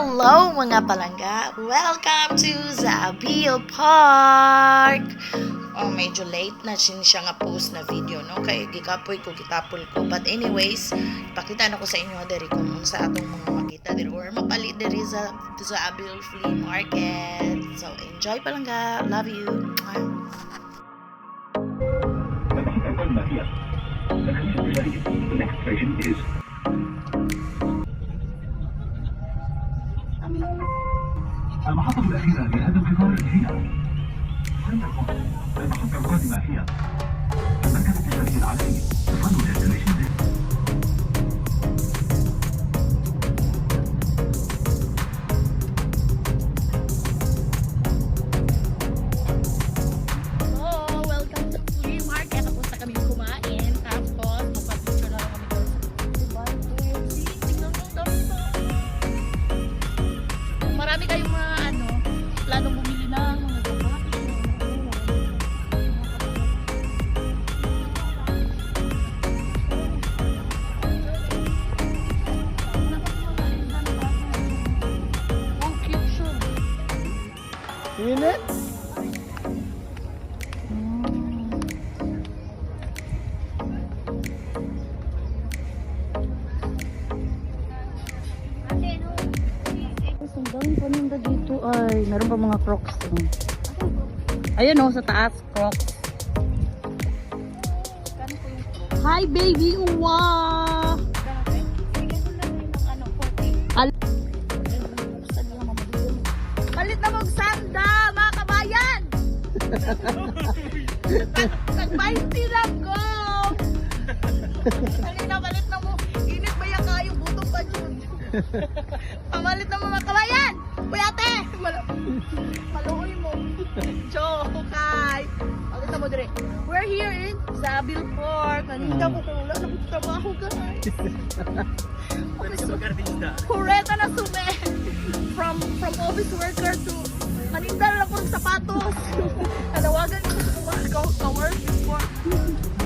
Hello mga palangga! Welcome to Zabil Park! Oh, medyo late na siya nga post na video, no? Kaya gikapoy ko, gitapol ko. But anyways, pakita na ko sa inyo diri kung sa atong mga makita diri or mapalit diri sa Zabil Flea Market. So, enjoy palangga! Love you! The next station is المحطة الأخيرة لهذا القطار هي المحطة القادمة هي المركز التجاري العالمي. تفضلوا destination this. Welcome to Flea Market. Tapos na kami kumain. Tapos, magpa-picture na lang kami doon. Diba? Tingnan mo, dami ba? Kung marami kayong mga planong bumili ng mga gamot. Oh, cute siya. Init? Ang dami paninda dito ay meron pa mga Crocs. Ayan o, sa taas, Crocs. Hi baby, uwa! Palit na mong sanda, mga kabayan! Nag-20 lang ko! Palit na mo, init ba yan kayo, butong pa dyan? Pamalit na mga kabayan! Uy ate! Maluoy mo. Chokay! Pakita mo dire. We're here in Zabil Park. Naninda mo kung wala na trabaho guys. Kureta na sume. From office worker to maninda lang ko ng sapatos. Kanawagan ko ka-work before.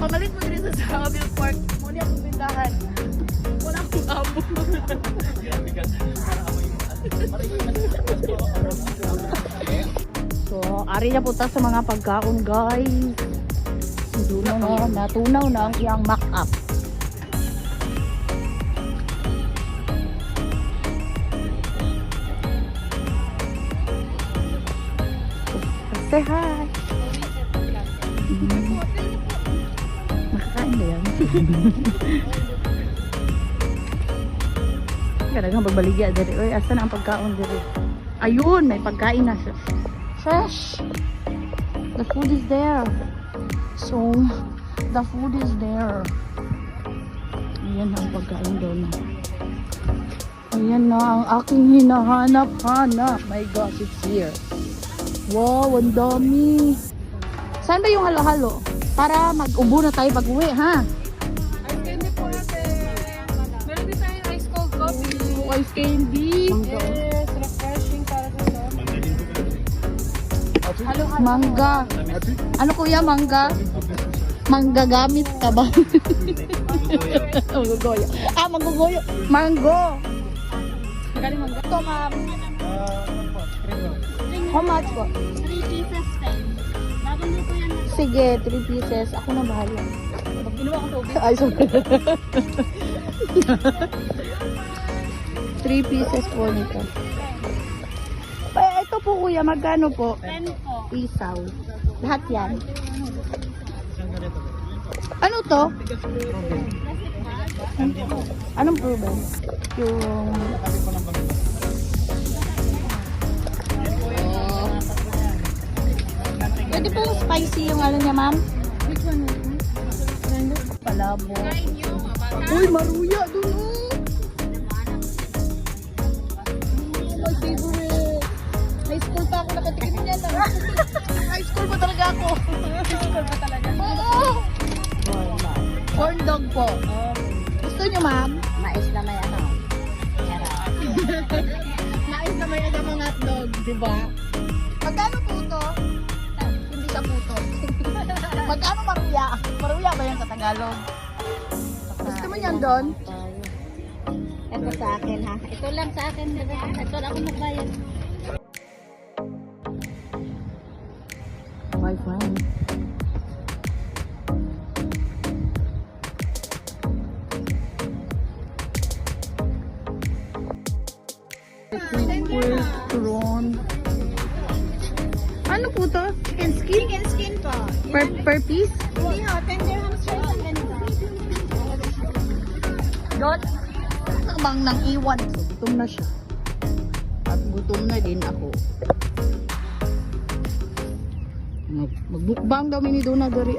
Pamalit mo dire sa Zabil Park. Muna akong bindahan. Wala akong amo. So, ari na punta sa mga pagkaon guys. Dulo na, natunaw na ang iyang mock-up. Say hi! Makakain ba yan? Kailangan magbaligya diri. Oy, asa na ang pagkaon diri? Ayun, may pagkain na siya. Fresh. The food is there. So, the food is there. Ayan ang pagkain daw na. Ayan na ang aking hinahanap-hanap. My gosh, it's here. Wow, ang dami. Saan ba yung halo-halo? Para mag-ubo na tayo pag-uwi, ha? Ice candy. Yes, refreshing para sa Halo, mangga. Ano kuya, mangga? Mangga gamit ka ba? Manggogoyo. Ah, manggogoyo. Mango. Magaling mangga. Ito, ma'am. How much po? 3 pieces pen. Bagong luto yan. Sige, 3 pieces. Ako na bahala. Ginawa ko to. Ay, sorry. 3 pieces po nito. Ito po kuya, magkano po? 10 po. Isaw. Lahat yan. Ano to? Anong proven? Yung... Pwede po spicy yung ano niya, ma'am? Which one? Palabo. Try nyo. Uy, maruya dun oh! My favorite. High school pa ako nakatikim niyan. High school pa talaga ako. High school pa talaga. Oo! Corn dog po. Gusto nyo, ma'am? Mais na may ano. Mais na may mga hotdog, di ba? Magkano po to? Hindi ka puto. Magkano maruya? Maruya ba yan sa Tagalog? Gusto mo yan doon? Ito sa akin ha. Ito lang sa akin. Ito ako magbayad. My friend. Turon. Ano po to? Chicken skin? Chicken skin po. Per piece? Hindi ho, 10 dirhams rice ang ganito. Dot? Bang nang iwan. So, gutom na siya. At gutom na din ako. Magbukbang daw mini doon na dari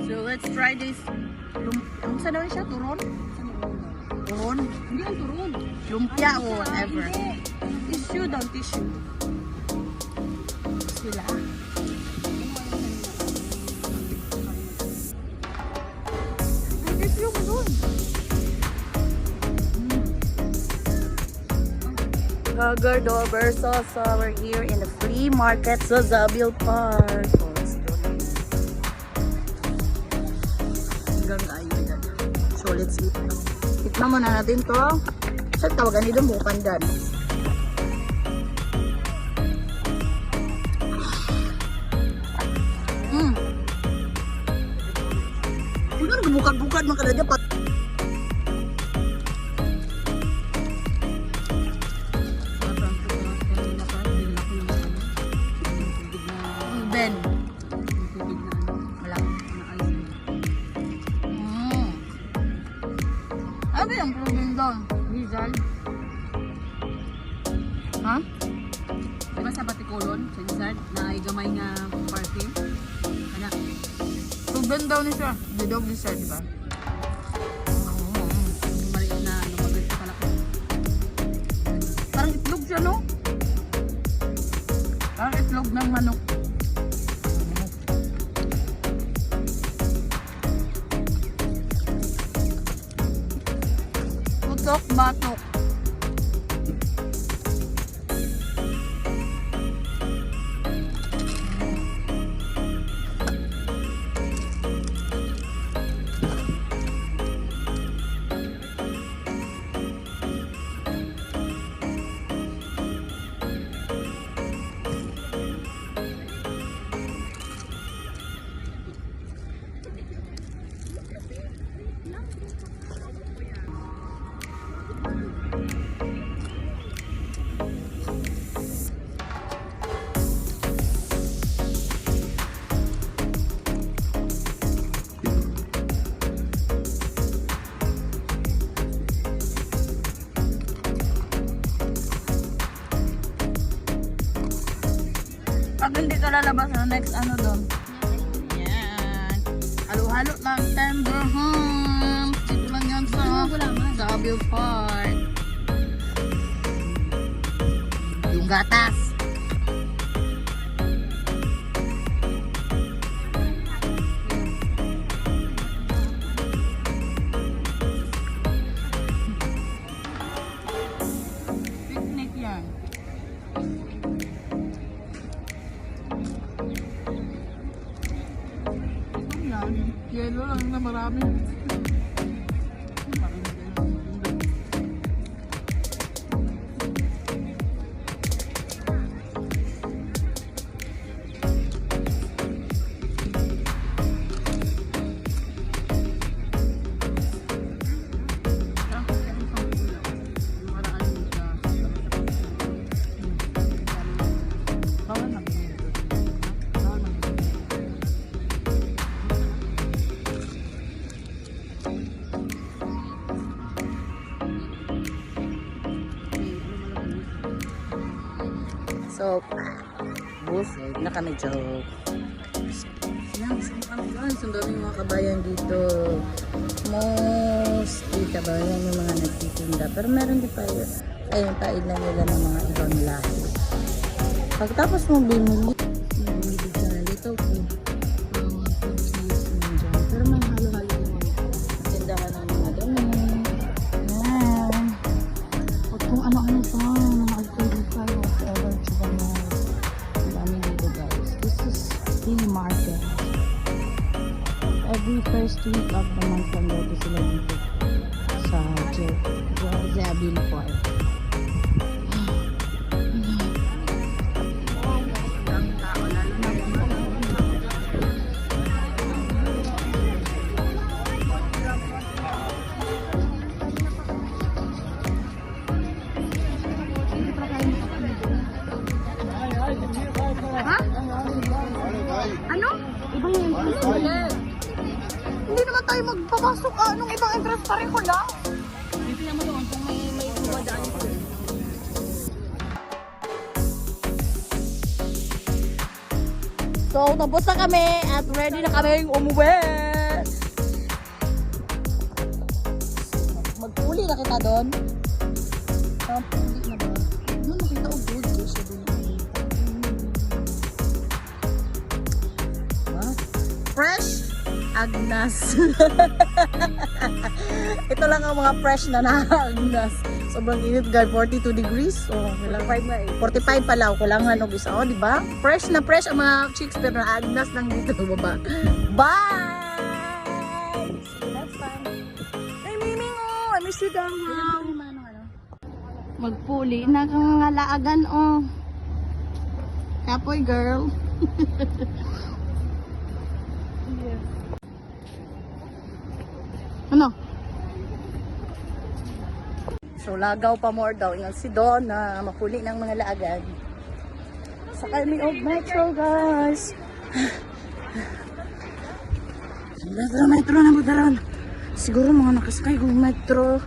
So let's try this. Ang saan daw siya? Turon? Turon? Hindi ang turon. Lumpia o whatever. Hindi. Tissue daw, tissue. Sila. Ay, tissue mo doon. Gagardo versus we're here in the flea market sa Zabil Park. Oh, let's do it. Hanggang ayun. So let's eat. Tikman muna natin to. Saan tawagan nito? Bukandan. Bukan gebukad-bukad makanya dia pat. Ben. Walang Ano yung problem doon? Rizal. Ha? Diba sa Baticolon, sa Rizal, na ay gamay nga parking? Ano? Problem daw ni siya. Di daw ni siya, di ba? Maliit na ano, maganda pala ko. Parang itlog siya, no? Parang itlog ng manok. Putok, batok. Pag hindi ka lalabas na next ano doon. Yan. Halo-halo lang. 10 dirhams. Dito lang yan sa Zabil Park. Yung gatas. Picnic yan. Yelo lang na marami. So, busog na kami, joke. Yan, busog kami guys. Ang daming mga kabayan dito. Mostly kabayan yung mga nagtitinda. Pero meron din pa yun. Ayun, paid na nila ng mga ibang lahi. Pagtapos mo bumili ka dito po. Pero may halo-halo yung tindahan ng mga dami. Yan. O kung ano-ano pa. Mga alcohol whatever. Tsaka na. Ang dami dito guys. This is flea market. Every first week of the month lang dito sila dito. sa Zabin Park. Ha? Ano? Iba yung entrance. Hindi naman tayo magpapasok. Anong ibang entrance pa rin ko lang? Bibigyan mo doon kung may dumadaan ko. So, tapos na kami at ready na kami umuwi. Magpuli na kita doon. Magpuli na ba? Doon nakita ko good fish. Fresh Agnas. Ito lang ang mga fresh na Agnas. Sobrang init guys, 42 degrees. So, 45 pala. Kulangan ng isa. O, diba? Fresh na fresh ang mga chicks pero na Agnas lang dito baba. Bye! See you next time. Hey, Miming, oh! I miss you down now. Magpuli na kang ngalaagan, oh. Kapoy, girl. Ano? So, lagaw pa more daw. Yung si Don na mapuli ng mga laagan. Sa kami of metro, guys. Metro na madaran. Siguro mga nakasakay kong metro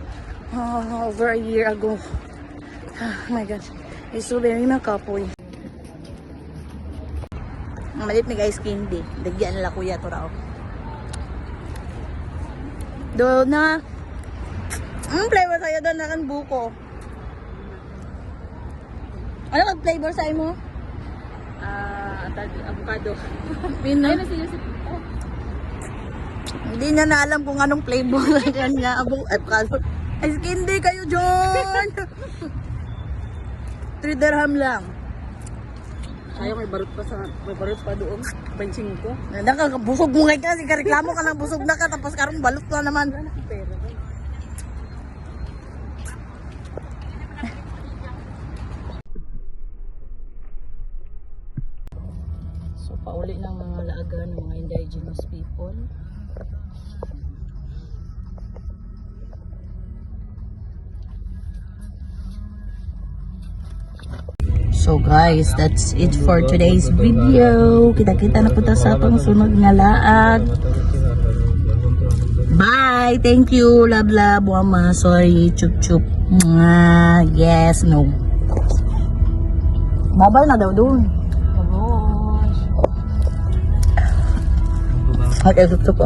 over a year ago. Oh my God. It's so very makapoy. Ang malit ni guys, candy. Dagyan nila kuya to raw. Doon na. Anong flavor sa'yo doon na kan buko? Ano mag-flavor sa'yo mo? Avocado. Pino? Ayun na sila si... Oh. Hindi niya na alam kung anong flavor niya. Avocado. Ay, candy kayo, John! 3 dirham lang. Ayaw, may barut pa doon. 25 ko. Nakakabusog mo ngayon kasi kareklamo ka na busog na ka tapos karong balot na naman. So pauli ng mga laagan ng mga indigenous people. So guys, that's it for today's video. Kita-kita na punta sa atong sunod nga laag. Bye! Thank you! Love love! Wama! Sorry! Chup chup! Yes! No! Babal na daw doon. Ay, ito po.